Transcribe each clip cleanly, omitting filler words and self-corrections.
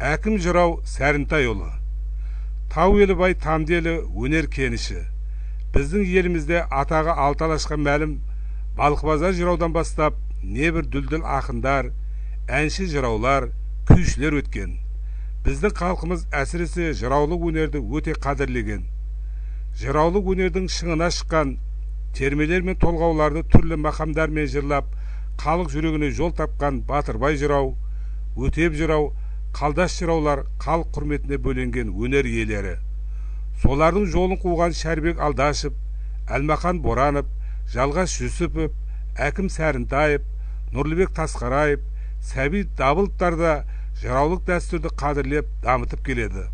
Әкім жырау Сәрінтайұлы. Тау елі бай тамды елі өнер кеніші. Біздің елімізде атағы алталашқа мәлім Балқыбазар жыраудан бастап небір дүлділ ақындар, әнші жыраулар, күйшілер өткен. Біздің халқымыз әсіресе жыраулық өнерді өте қадірлеген. Жыраулық өнердің шыңына шыққан термелер мен толғауларды түрлі мақамдармен жырлап, халық жүрегіне жол тапқан Батырбай жырау, Өтеп жырау, Қалдаш жыраулар халық құрметіне бөленген өнер иелері. Солардың жолын қуған Шәрбек Алдашев, Әлмақан Боранов, Жалғас Жүсіпов, Әкім Сәрінтаев, Нұрлыбек Тасқараев, Сәбит Дабыловтар да жыраулық дәстүрді қадірлеп дамытып келеді.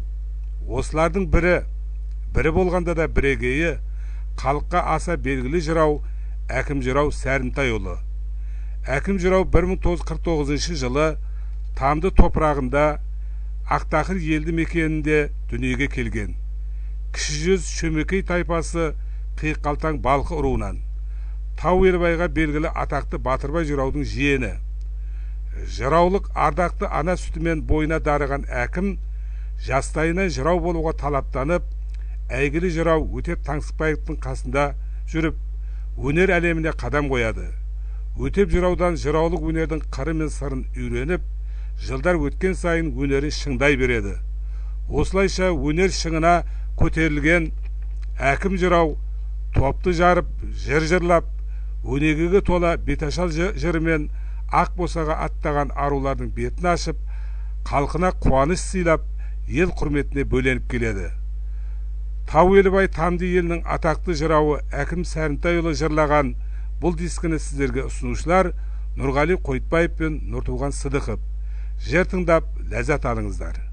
Осылардың бірі болғанда да бірегейі, халыққа аса белгілі жырау Әкім жырау Сәрінтайұлы. Әкім жырау 1949 жылы Тамды топырағында Ақтақыр елді мекенінде дүниеге келген. Кіші жүз Шөмекей тайпасы Қиыққалтаң Балқы руынан. Тау елбайға белгілі атақты Батырбай жыраудың жиені. Жыраулық ардақты ана сүтімен бойына дарыған әкім жастайынан жырау болуға талаптанып, әйгілі жырау Өтеп Таңсықбаевтың қасында жүріп, өнер әлеміне қадам қояды. Өтеп жыраудан жыраулық өнердің қыры мен сырын үйреніп, жылдар өткен сайын өнерін шыңдай береді. Осылайша өнер шыңына көтерілген әкім жырау топты жарып, жыр жырлап, өнегеге тола беташал жырымен ақ босаға аттаған арулардың бетін ашып, халқына қуаныш сыйлап, ел құрметіне бөленіп келеді. Тау елі бай тамды елінің атақты жырауы Әкім Сәрінтайұлы жырлаған бұл дискіні сіздерге ұсынушылар Нұрғали Қойтбаев пен Нұртуған Сыдықов. Жыр тыңдап ләззат алыңыздар.